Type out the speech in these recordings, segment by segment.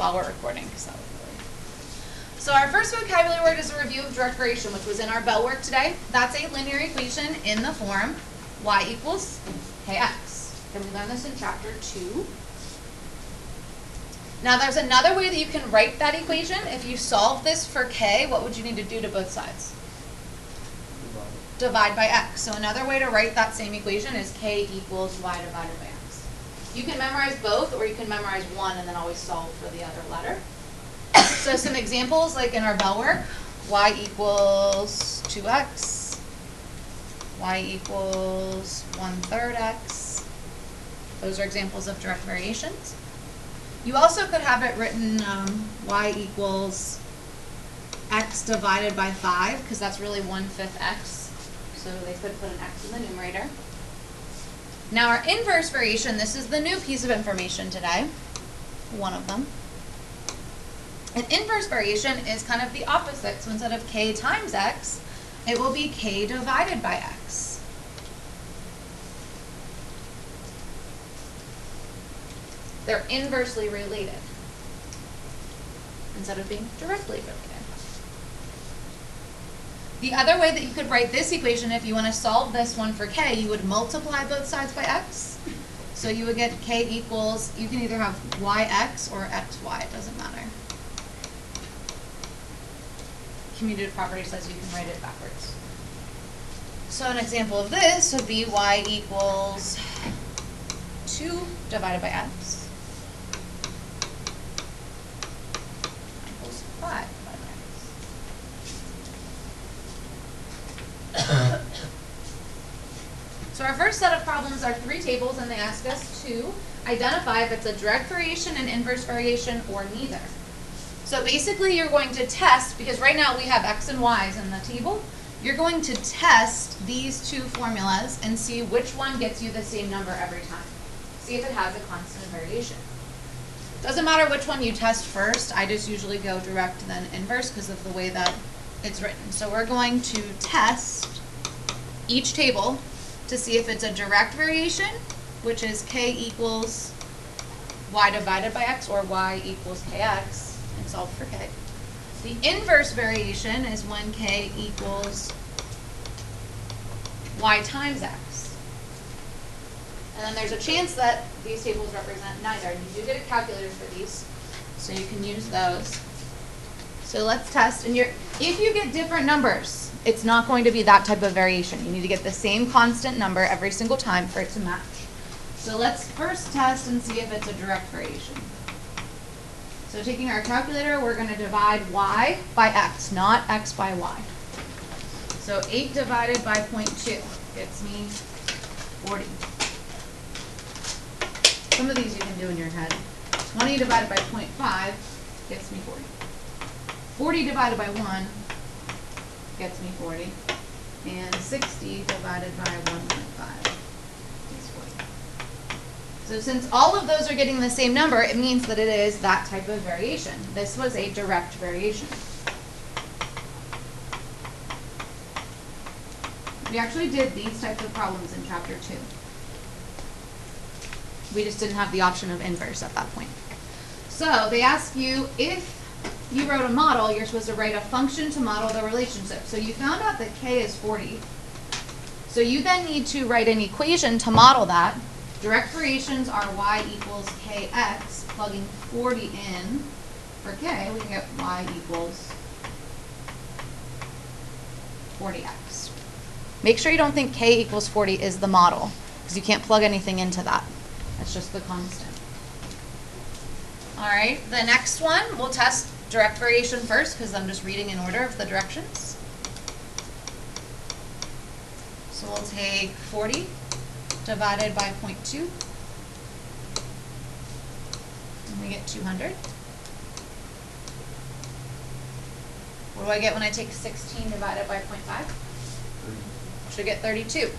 while we're recording. So our first vocabulary word is a review of direct variation, which was in our bell work today. That's a linear equation in the form y equals kx. And we learned this in chapter 2. Now there's another way that you can write that equation. If you solve this for k, what would you need to do to both sides? Divide by x. So another way to write that same equation is k equals y divided by x. You can memorize both, or you can memorize one and then always solve for the other letter. So some examples, like in our bell work, y equals 2x, y equals 1/3 x. Those are examples of direct variations. You also could have it written y equals x divided by 5, because that's really 1/5 x. So they could put an x in the numerator. Now our inverse variation, this is the new piece of information today, one of them. An inverse variation is kind of the opposite. So instead of k times x, it will be k divided by x. They're inversely related instead of being directly related. The other way that you could write this equation, if you want to solve this one for k, you would multiply both sides by x. So you would get k equals, you can either have yx or xy, it doesn't matter. Commutative property says you can write it backwards. So an example of this would be y equals 2 divided by x equals 5 divided by x. So our first set of problems are 3 tables, and they ask us to identify if it's a direct variation, an inverse variation, or neither. So basically you're going to test, because right now we have x and y's in the table, you're going to test these 2 formulas and see which one gets you the same number every time. See if it has a constant variation. Doesn't matter which one you test first, I just usually go direct then inverse because of the way that it's written. So we're going to test each table to see if it's a direct variation, which is k equals y divided by x, or y equals kx. And solve for k. The inverse variation is when k equals y times x. And then there's a chance that these tables represent neither. And you do get a calculator for these, so you can use those. So let's test. And if you get different numbers, it's not going to be that type of variation. You need to get the same constant number every single time for it to match. So let's first test and see if it's a direct variation. So taking our calculator, we're going to divide y by x, not x by y. So 8 divided by 0.2 gets me 40. Some of these you can do in your head. 20 divided by 0.5 gets me 40. 40 divided by 1 gets me 40. And 60 divided by 1.5 is 40. So since all of those are getting the same number, it means that it is that type of variation. This was a direct variation. We actually did these types of problems in chapter 2. We just didn't have the option of inverse at that point. So they ask you, if you wrote a model, you're supposed to write a function to model the relationship. So you found out that k is 40. So you then need to write an equation to model that. Direct variations are y equals kx, plugging 40 in for k, we can get y equals 40x. Make sure you don't think k equals 40 is the model, because you can't plug anything into that. That's just the constant. All right, the next one, we'll test direct variation first, because I'm just reading in order of the directions. So we'll take 40 divided by 0.2, and we get 200. What do I get when I take 16 divided by 0.5? Should get 32.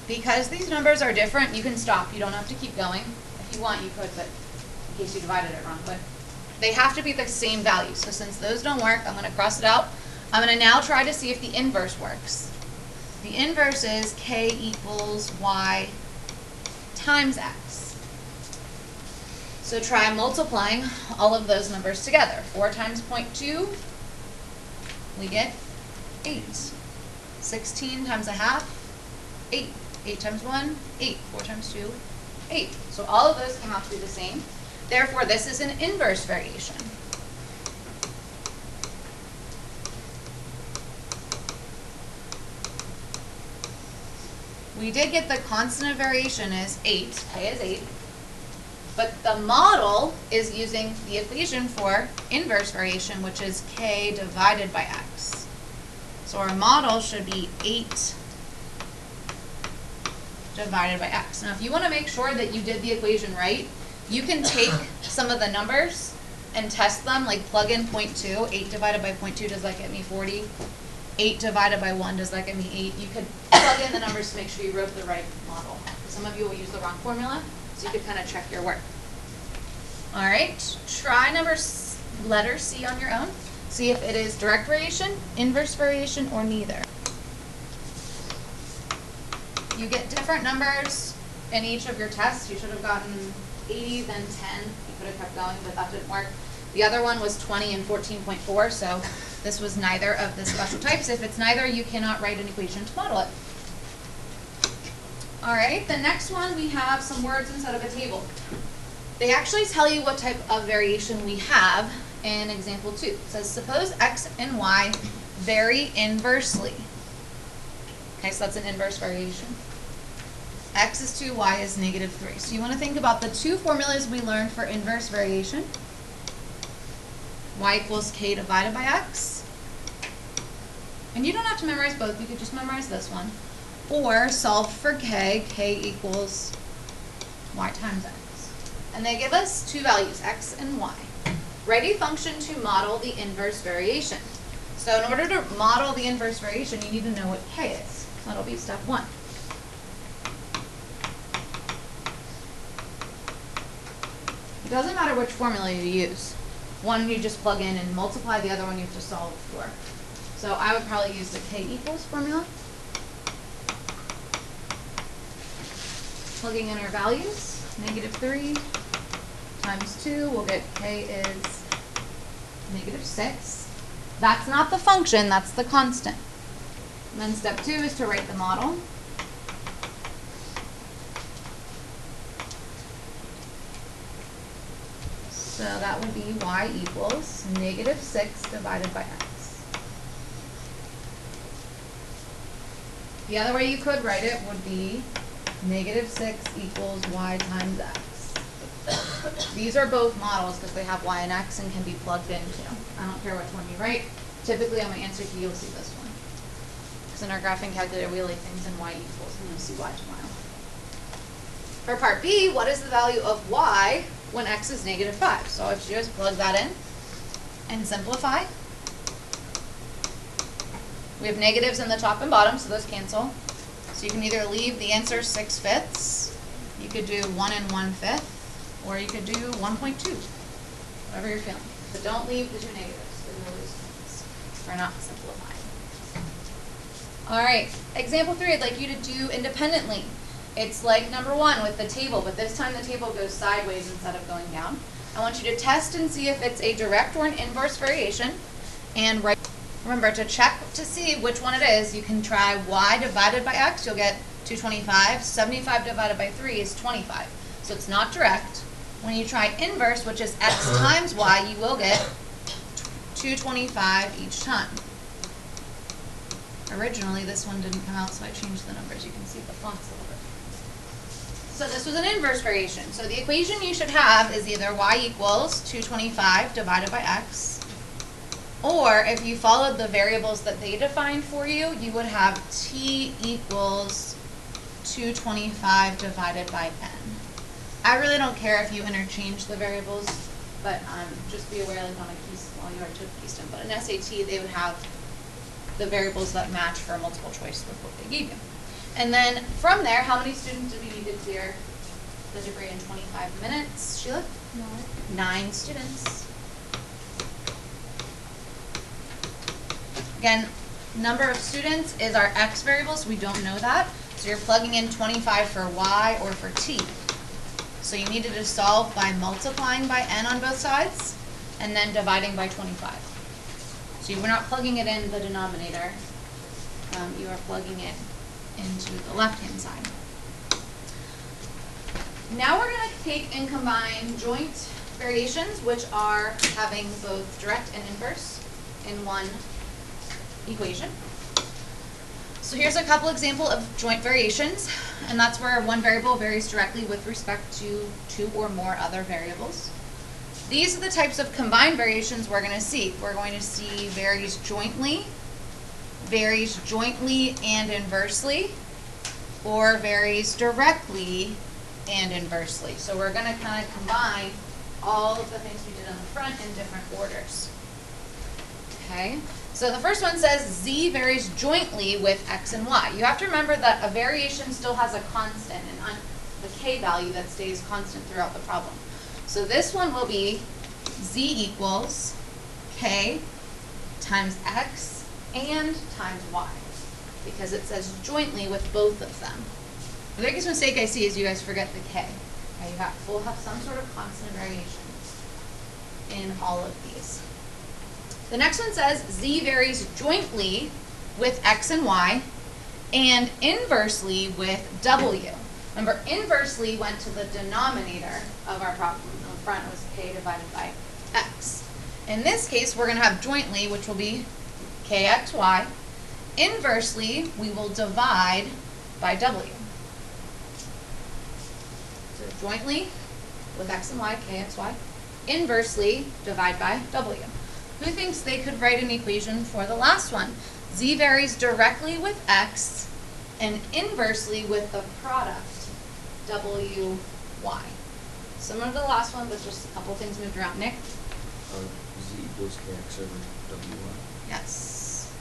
Because these numbers are different, you can stop. You don't have to keep going. If you want, you could, but in case you divided it wrong. But they have to be the same value. So since those don't work, I'm going to cross it out. I'm going to now try to see if the inverse works. The inverse is k equals y times x. So try multiplying all of those numbers together. 4 times 0.2, we get 8. 16 times a half, 8. 8 times 1, 8. 4 times 2, 8. So all of those come out to be the same. Therefore, this is an inverse variation. We did get the constant of variation is 8, k is 8, but the model is using the equation for inverse variation, which is k divided by x. So our model should be 8 divided by x. Now if you want to make sure that you did the equation right, you can take some of the numbers and test them, like plug in 0.2, 8 divided by 0.2, does that get me 40? 8 divided by 1, does that get me 8? You could plug in the numbers to make sure you wrote the right model. Some of you will use the wrong formula, so you could kind of check your work. All right, try letter C on your own. See if it is direct variation, inverse variation, or neither. You get different numbers in each of your tests. You should have gotten 80, then 10. You could have kept going, but that didn't work. The other one was 20 and 14.4, so this was neither of the special types. If it's neither, you cannot write an equation to model it. All right, the next one, we have some words instead of a table. They actually tell you what type of variation we have in example 2. It says, suppose x and y vary inversely. Okay, so that's an inverse variation. X is 2, y is negative 3. So you want to think about the two formulas we learned for inverse variation. Y equals k divided by x. And you don't have to memorize both, you could just memorize this one. Or solve for k equals y times x. And they give us two values, x and y. Write a function to model the inverse variation. So in order to model the inverse variation, you need to know what k is. So that'll be step 1. It doesn't matter which formula you use. One you just plug in and multiply, the other one you have to solve for. So I would probably use the k equals formula. Plugging in our values, negative 3 times 2, we'll get k is negative 6. That's not the function, that's the constant. And then step 2 is to write the model. So that would be y equals negative 6 divided by x. The other way you could write it would be negative 6 equals y times x. These are both models because they have y and x and can be plugged into. I don't care which one you write. Typically on my answer key you'll see this one. Because in our graphing calculator we like things in y equals, and you'll see y tomorrow. For part B, what is the value of y when x is negative 5? So if you just plug that in and simplify. We have negatives in the top and bottom, so those cancel. So you can either leave the answer 6/5, you could do 1 1/5, or you could do 1.2, whatever you're feeling. But don't leave the two negatives, they're going to lose points. We're not simplifying. All right, example 3, I'd like you to do independently. It's like number 1 with the table, but this time the table goes sideways instead of going down. I want you to test and see if it's a direct or an inverse variation. And remember, to check to see which one it is, you can try y divided by x, you'll get 225. 75 divided by 3 is 25. So it's not direct. When you try inverse, which is x times y, you will get 225 each time. Originally, this one didn't come out, so I changed the numbers. You can see the fonts a little bit. So this was an inverse variation. So the equation you should have is either y equals 225 divided by x, or if you followed the variables that they defined for you, you would have t equals 225 divided by n. I really don't care if you interchange the variables, but just be aware, like on a Keystone, well, you already took Keystone, but in SAT they would have the variables that match for multiple choice with what they gave you. And then from there, how many students do we need to clear the degree in 25 minutes? Sheila? 9 students. Again, number of students is our x variable, so we don't know that. So you're plugging in 25 for y or for t. So you needed to solve by multiplying by n on both sides and then dividing by 25. So you were not plugging it in the denominator. You are plugging it into the left-hand side. Now we're going to take and combine joint variations, which are having both direct and inverse in one equation. So here's a couple examples of joint variations, and that's where one variable varies directly with respect to two or more other variables. These are the types of combined variations we're going to see. We're going to see varies jointly and inversely, or varies directly and inversely. So we're going to kind of combine all of the things we did on the front in different orders. Okay, so the first one says z varies jointly with x and y. You have to remember that a variation still has a constant, the k value that stays constant throughout the problem. So this one will be z equals k times x and times y, because it says jointly with both of them. The biggest mistake I see is you guys forget the k. Okay, we'll have some sort of constant variation in all of these. The next one says z varies jointly with x and y and inversely with w. Remember, inversely went to the denominator of our problem. On the front was k divided by x. In this case, we're going to have jointly, which will be kxy. Inversely, we will divide by w. So jointly with x and y, kxy. Inversely, divide by w. Who thinks they could write an equation for the last one? Z varies directly with x and inversely with the product wy. Similar to the last one, but just a couple things moved around. Nick? Z equals kx over wy. Yes.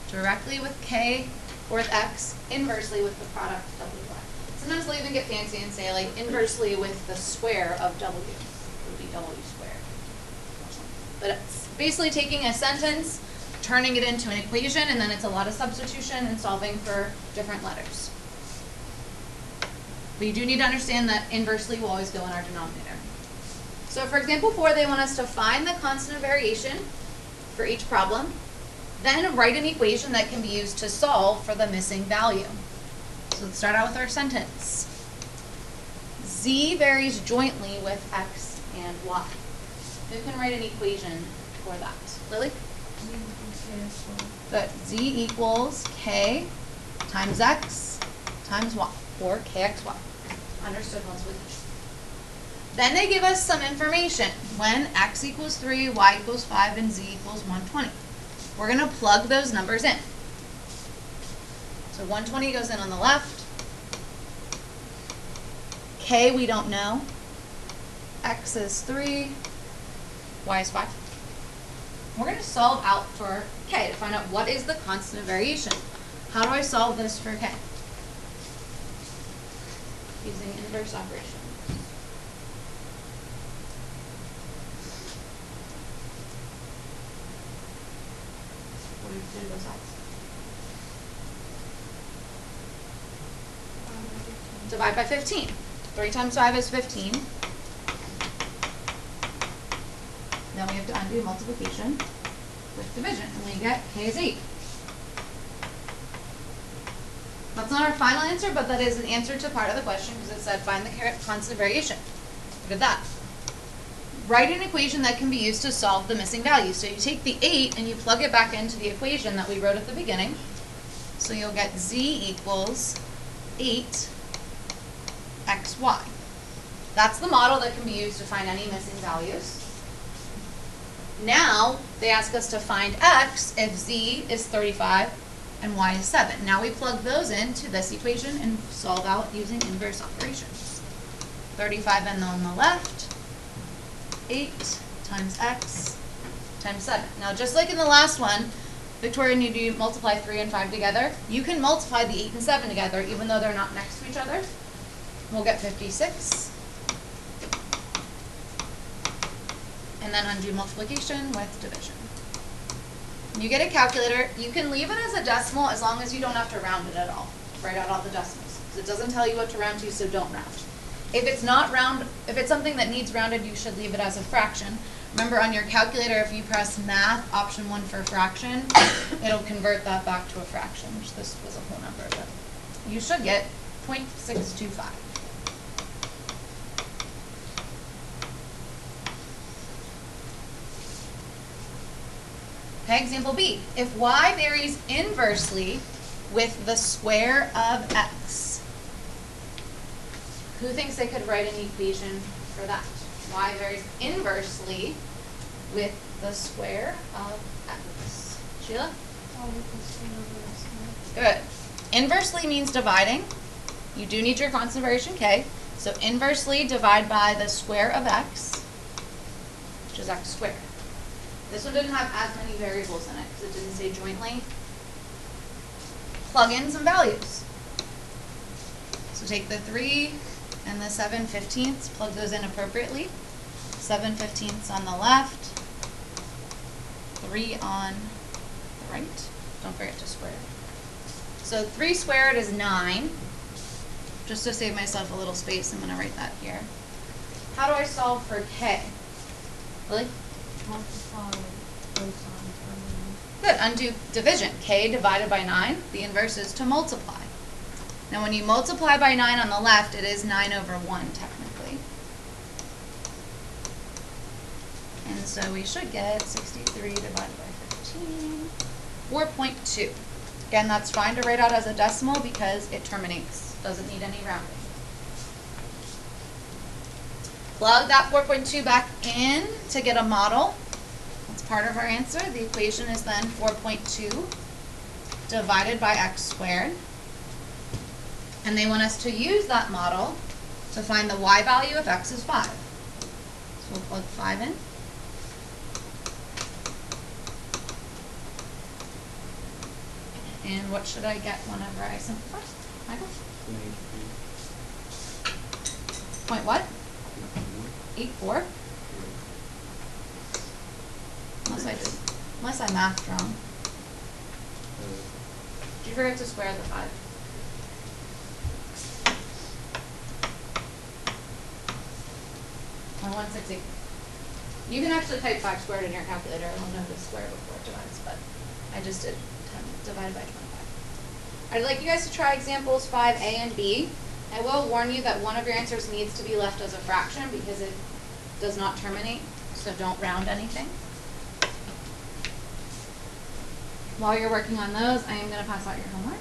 Directly with k or with x, inversely with the product wy. Sometimes they'll even get fancy and say like inversely with the square of w. It would be w squared. But it's basically taking a sentence, turning it into an equation, and then it's a lot of substitution and solving for different letters. But you do need to understand that inversely will always go in our denominator. So for example 4, they want us to find the constant of variation for each problem, then write an equation that can be used to solve for the missing value. So let's start out with our sentence. Z varies jointly with x and y. Who can write an equation for that? Lily? Good. Z equals k times x times y, or kxy. Understood once we finish. Then they give us some information. When x equals 3, y equals 5, and z equals 120. We're going to plug those numbers in. So 120 goes in on the left. K we don't know. X is 3. Y is 5. We're going to solve out for k to find out what is the constant of variation. How do I solve this for k? Using inverse operations. What do you do to both sides? Divide by 15. 3 times 5 is 15. Then we have to undo multiplication with division, and we get k is 8. That's not our final answer, but that is an answer to part of the question because it said find the constant variation. Look at that. Write an equation that can be used to solve the missing value. So you take the 8 and you plug it back into the equation that we wrote at the beginning. So you'll get z equals 8 xy. That's the model that can be used to find any missing values. Now, they ask us to find x if z is 35 and y is 7. Now we plug those into this equation and solve out using inverse operations. 35 and on the left, 8 times x times 7. Now just like in the last one, Victoria, you need to multiply 3 and 5 together. You can multiply the 8 and 7 together even though they're not next to each other. We'll get 56. And then undo multiplication with division. You get a calculator. You can leave it as a decimal as long as you don't have to round it at all. Write out all the decimals. Because it doesn't tell you what to round to, so don't round. If it's not round, if it's something that needs rounded, you should leave it as a fraction. Remember on your calculator, if you press math, option 1 for fraction, it'll convert that back to a fraction, which this was a whole number, but you should get 0.625. Okay, example B. If y varies inversely with the square of x, who thinks they could write an equation for that? Y varies inversely with the square of x. Sheila? Good. Inversely means dividing. You do need your constant variation k. So inversely divide by the square of x, which is x squared. This one didn't have as many variables in it because it didn't say jointly. Plug in some values. So take the 3 and the 7/15, plug those in appropriately. 7/15 on the left, 3 on the right. Don't forget to square. So 3 squared is 9. Just to save myself a little space, I'm going to write that here. How do I solve for k? Lily? Good, undo division. K divided by 9, the inverse is to multiply. Now when you multiply by 9 on the left, it is 9 over 1 technically. And so we should get 63 divided by 15, 4.2. Again, that's fine to write out as a decimal because it terminates, doesn't need any rounding. Plug that 4.2 back in to get a model. That's part of our answer. The equation is then 4.2 divided by x squared. And they want us to use that model to find the y value if x is 5. So we'll plug 5 in. And what should I get whenever I simplify? Michael? Point what? 8.4? Unless I mathed wrong. Did you forget to square the 5? Or 160. You can actually type 5 squared in your calculator. I don't know the square before it divides, but I just did 10 divided by 25. I'd like you guys to try examples 5A and B. I will warn you that one of your answers needs to be left as a fraction because it does not terminate, so don't round anything. While you're working on those, I am going to pass out your homework.